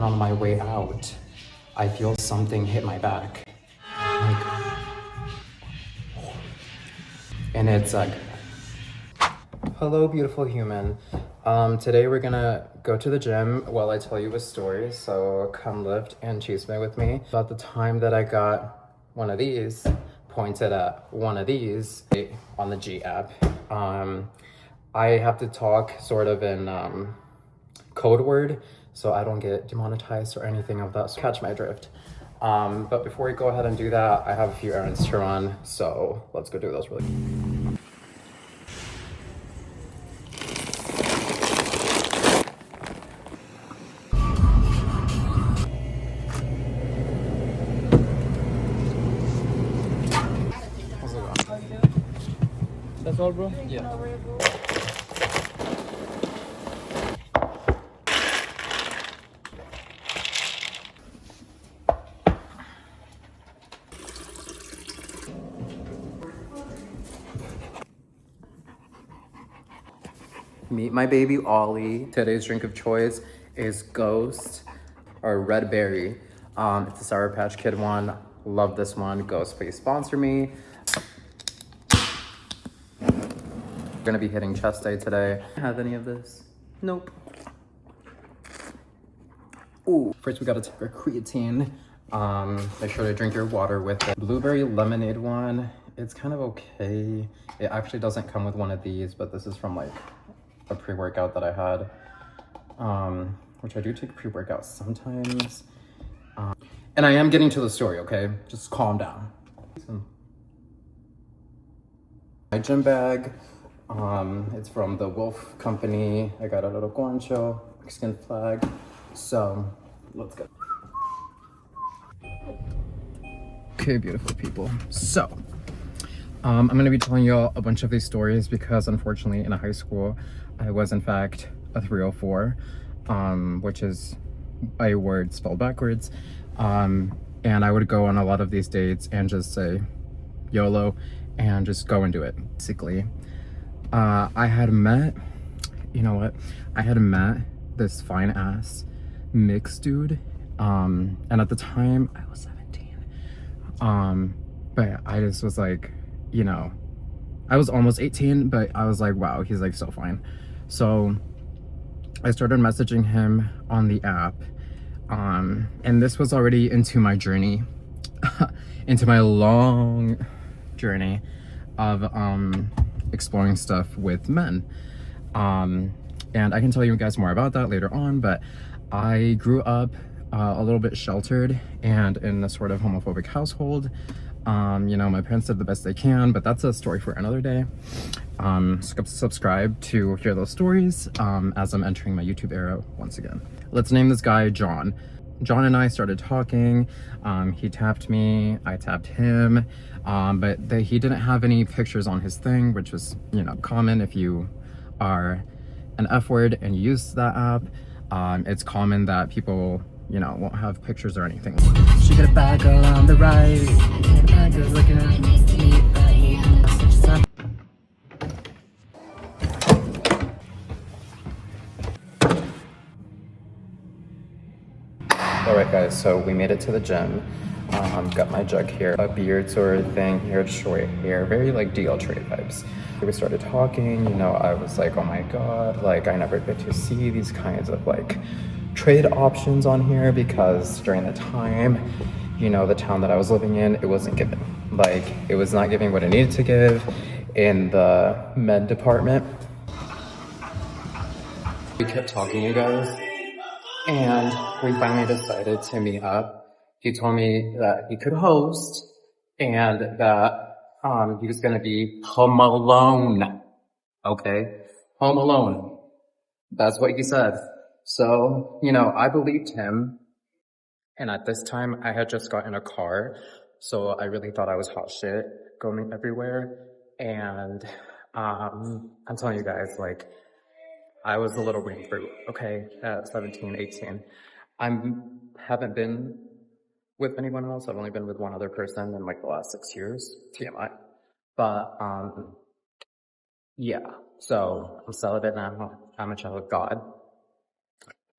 and on my way out, I feel something hit my back. Like, and it's like, hello, beautiful human. Today we're gonna go to the gym while I tell you a story. So come lift and cheese me with me. About the time that I got one of these pointed at one of these on the G app. I have to talk sort of in code word so I don't get demonetized or anything of that. So catch my drift. But before we go ahead and do that, I have a few errands to run. So let's go do those really quick. That's all, bro? Yeah. Meet my baby Ollie. Today's drink of choice is Ghost or Red Berry. It's a Sour Patch Kid one. Love this one. Ghost, please sponsor me. We're gonna be hitting chest day today. Have any of this? Nope. Ooh. First we gotta take our creatine. Make sure to drink your water with it. Blueberry lemonade one. It's kind of okay. It actually doesn't come with one of these, but this is from like a pre-workout that I had. Which I do take pre-workouts sometimes. And I am getting to the story, okay? Just calm down. My gym bag. It's from the Wolf Company. I got a little guancho, Mexican flag. So let's go. Okay, beautiful people. So I'm gonna be telling you all a bunch of these stories because unfortunately in high school, I was in fact a 304, which is a word spelled backwards. And I would go on a lot of these dates and just say YOLO and just go and do it, basically. I had met, you know what? I had met this fine ass mixed dude. And at the time I was 17. But I just was like, you know, I was almost 18, but I was like, wow, he's like so fine. So I started messaging him on the app. And this was already into my journey, into my long journey of, exploring stuff with men. And I can tell you guys more about that later on, but I grew up a little bit sheltered and in a sort of homophobic household. You know, my parents did the best they can, but that's a story for another day. Subscribe to hear those stories as I'm entering my YouTube era once again. Let's name this guy John. John and I started talking. He tapped me, I tapped him, but he didn't have any pictures on his thing, which was, you know, common if you are an F word and you use that app. It's common that people, you know, won't have pictures or anything. She got a bad girl on the right, bad girl looking at me. Alright guys, so we made it to the gym. Got my jug here, a beard sort of thing, hair, short hair, very like DL trade vibes. We started talking, you know, I was like, oh my god, like I never get to see these kinds of like trade options on here because during the time, you know, the town that I was living in, it wasn't given. Like, it was not giving what it needed to give in the med department. We kept talking, you guys, and we finally decided to meet up. He told me that he could host and that he was gonna be home alone. Okay? Home alone. That's what he said. So, you know, I believed him. And at this time, I had just gotten a car. So I really thought I was hot shit going everywhere. And I'm telling you guys, like, I was a little wing fruit, okay, at 17, 18. Haven't been with anyone else. I've only been with one other person in like the last 6 years, TMI. But yeah, so I'm celibate now. I'm a child of God.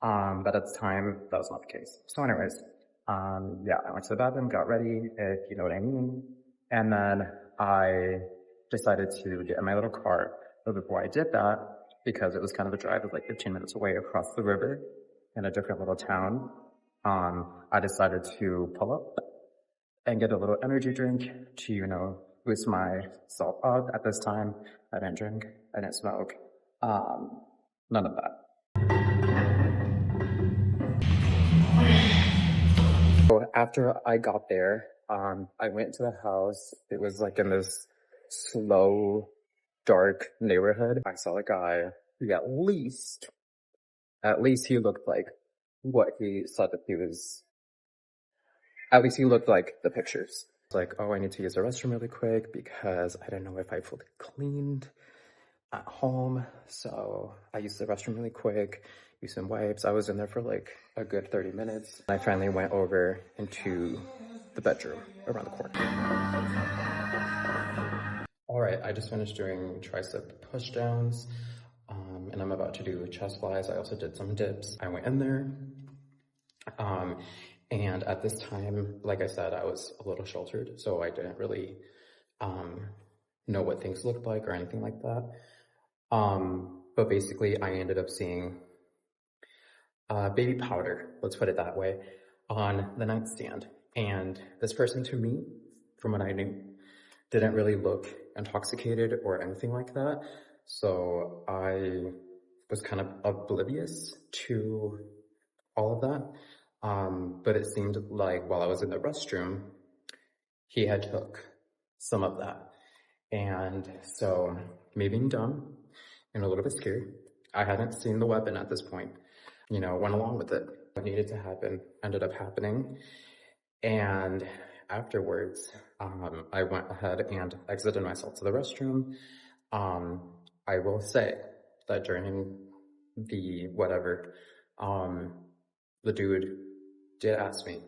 But at the time, that was not the case. So anyways, yeah, I went to the bathroom, got ready, if you know what I mean. And then I decided to get in my little car. But before I did that, because it was kind of a drive, it was like 15 minutes away across the river in a different little town, I decided to pull up and get a little energy drink to, you know, boost myself up. At this time, I didn't drink, I didn't smoke, none of that. So after I got there, I went to the house. It was like in this slow, dark neighborhood. I saw a guy who at least he looked like what he said that he was, at least he looked like the pictures. Like, oh, I need to use the restroom really quick because I didn't know if I fully cleaned at home. So I used the restroom really quick, used some wipes. I was in there for like a good 30 minutes. I finally went over into the bedroom around the corner. All right, I just finished doing tricep push downs, and I'm about to do chest flies. I also did some dips. I went in there, and at this time, like I said, I was a little sheltered, so I didn't really know what things looked like or anything like that. But basically, I ended up seeing baby powder, let's put it that way, on the nightstand. And this person, to me, from what I knew, didn't really look intoxicated or anything like that. So I was kind of oblivious to all of that. But it seemed like while I was in the restroom, he had took some of that. And so, me being dumb and a little bit scared, I hadn't seen the weapon at this point, you know, went along with it. What needed to happen ended up happening. And afterwards, I went ahead and exited myself to the restroom. I will say that during the whatever, the dude did ask me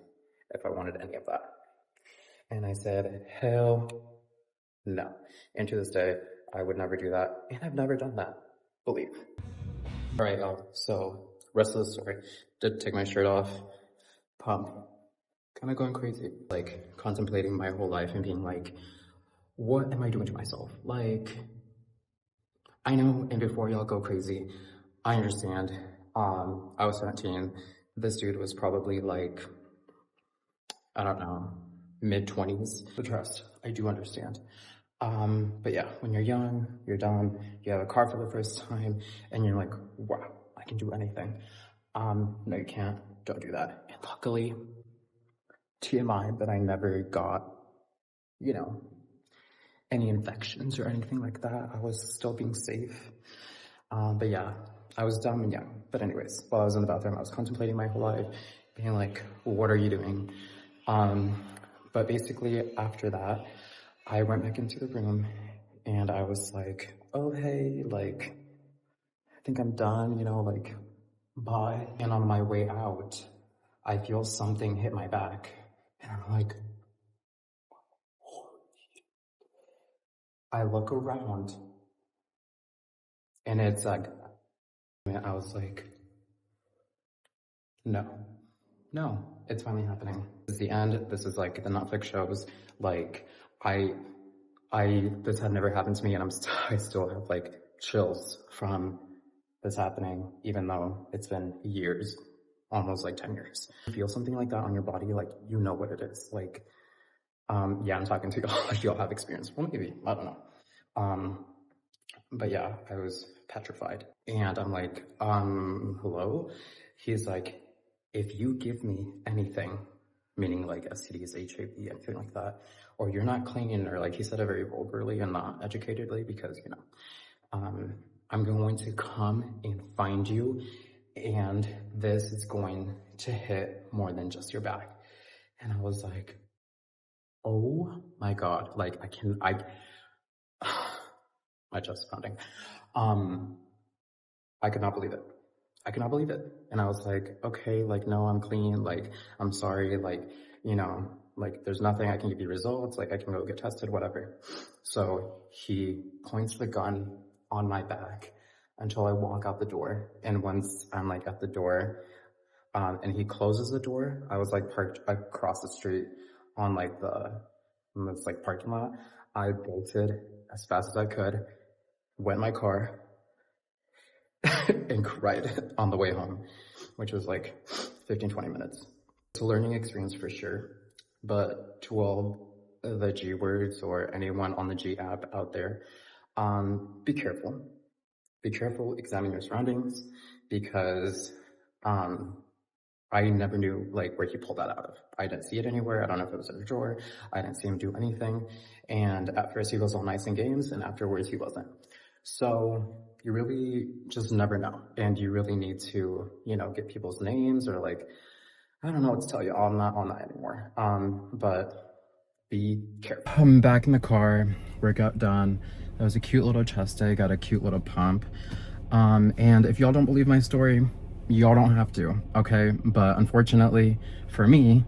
if I wanted any of that. And I said, hell no. And to this day, I would never do that. And I've never done that, believe. All right, y'all. So, rest of the story. Did take my shirt off, pump, kind of going crazy. Like, contemplating my whole life and being like, what am I doing to myself? Like, I know, and before y'all go crazy, I understand. I was 17. This dude was probably like, I don't know, mid-20s. But trust, I do understand. But yeah, when you're young, you're dumb, you have a car for the first time, and you're like, wow, I can do anything. No, you can't. Don't do that. And luckily, TMI, that I never got, you know, any infections or anything like that. I was still being safe. But yeah, I was dumb and young. But anyways, while I was in the bathroom, I was contemplating my whole life, being like, what are you doing? But basically after that, I went back into the room and I was like, oh, hey, like, I think I'm done, you know, like, bye. And on my way out, I feel something hit my back. And I'm like, I look around and it's like, I was like, no, it's finally happening. This is the end. This is like the Netflix shows. Like, this had never happened to me, and I still have like chills from this happening, even though it's been years, almost like 10 years. You feel something like that on your body, like, you know what it is. Like, yeah, I'm talking to y'all like y'all have experience. Well, maybe, I don't know. But yeah, I was petrified. And I'm like, hello? He's like, if you give me anything, meaning like STDs, HIV, anything like that, or you're not clean, or like he said it very vulgarly and not educatedly, because, you know, I'm going to come and find you, and this is going to hit more than just your back. And I was like, oh my God, like my chest is pounding. I could not believe it. I could not believe it. And I was like, okay, like, no, I'm clean. Like, I'm sorry. Like, you know, like, there's nothing. I can give you results. Like, I can go get tested, whatever. So he points the gun on my back until I walk out the door. And once I'm like at the door, and he closes the door. I was like parked across the street on like this like parking lot. I bolted as fast as I could, went in my car, and cried on the way home, which was like 15-20 minutes. It's a learning experience for sure, but to all the G words or anyone on the G app out there, be careful. Be careful, examine your surroundings, because I never knew like where he pulled that out of. I didn't see it anywhere. I don't know if it was in a drawer. I didn't see him do anything. And at first he was all nice and games, and afterwards he wasn't. So you really just never know. And you really need to, you know, get people's names, or like, I don't know what to tell you. I'm not on that anymore. But be careful. I'm back in the car, workout done. That was a cute little chest day, got a cute little pump. And if y'all don't believe my story, y'all don't have to, okay? But unfortunately for me,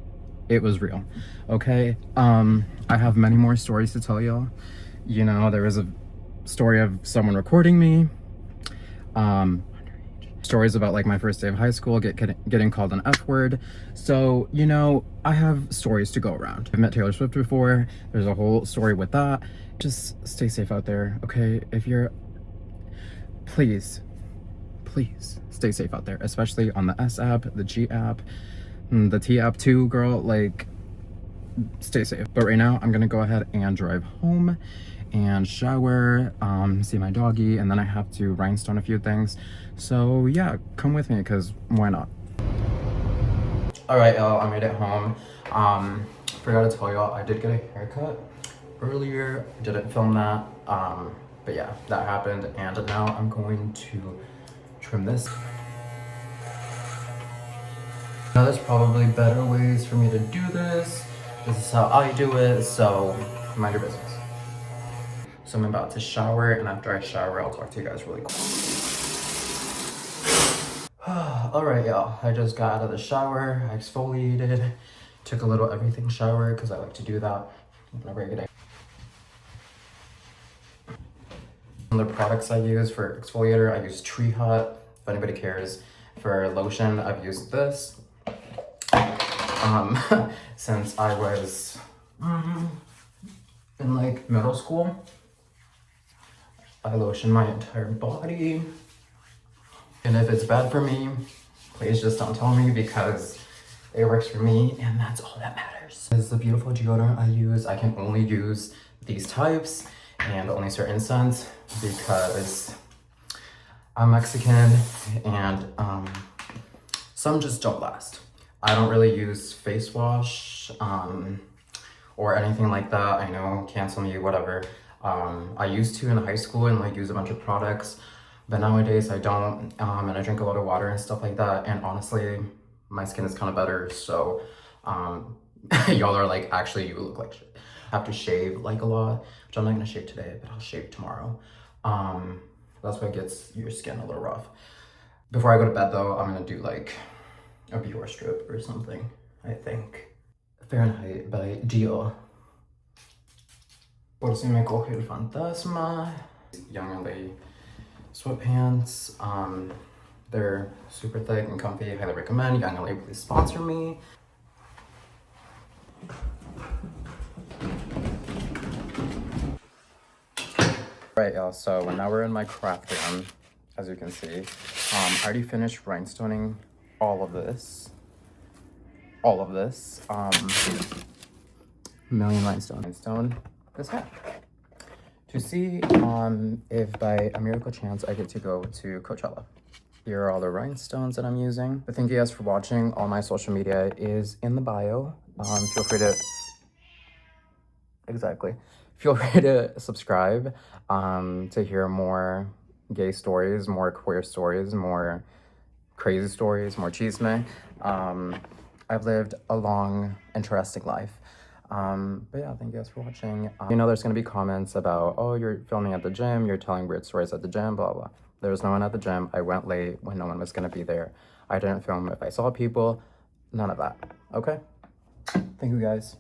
it was real, okay? I have many more stories to tell y'all. You know, there was a story of someone recording me. Stories about like my first day of high school, getting called an F word. So, you know, I have stories to go around. I've met Taylor Swift before. There's a whole story with that. Just stay safe out there, okay? If you're, please stay safe out there, especially on the S app, the G app, the T app too, girl. Like, stay safe. But right now I'm gonna go ahead and drive home and shower, see my doggy, and then I have to rhinestone a few things. So yeah, come with me, because why not? All right, y'all, I made it home. Forgot to tell y'all, I did get a haircut earlier. Didn't film that, but yeah, that happened. And now I'm going to trim this. Now there's probably better ways for me to do this. This is how I do it, so mind your business. So I'm about to shower, and after I shower, I'll talk to you guys really quick. All right, y'all, I just got out of the shower. I exfoliated, took a little everything shower, because I like to do that on a regular day. The products I use for exfoliator, I use Tree Hut, if anybody cares. For lotion, I've used this. Since I was in like middle school, I lotion my entire body. And if it's bad for me, please just don't tell me, because it works for me, and that's all that matters. This is the beautiful deodorant I use. I can only use these types and only certain scents, because I'm Mexican, and some just don't last. I don't really use face wash or anything like that. I know, cancel me, whatever. I used to in high school and like use a bunch of products, but nowadays I don't, and I drink a lot of water and stuff like that. And honestly, my skin is kind of better. So y'all are like, actually, you look like shit. I have to shave like a lot, which I'm not gonna shave today, but I'll shave tomorrow. That's what gets your skin a little rough. Before I go to bed though, I'm gonna do like a Biore strip or something, I think. Fahrenheit by Dior. Por si me coge el fantasma. Young LA sweatpants. They're super thick and comfy. Highly recommend. Young LA, please sponsor me. Right, y'all, so now we're in my craft room, as you can see. I already finished rhinestoning all of this. Million rhinestone this hat. To see if by a miracle chance I get to go to Coachella. Here are all the rhinestones that I'm using. But thank you guys for watching. All my social media is in the bio. Feel free to... Exactly. Feel free to subscribe to hear more gay stories, more queer stories, more crazy stories, more chisme. I've lived a long, interesting life. But yeah, thank you guys for watching. You know, there's gonna be comments about, oh, you're filming at the gym, you're telling weird stories at the gym, blah, blah. There was no one at the gym. I went late when no one was gonna be there. I didn't film if I saw people, none of that, okay? Thank you guys.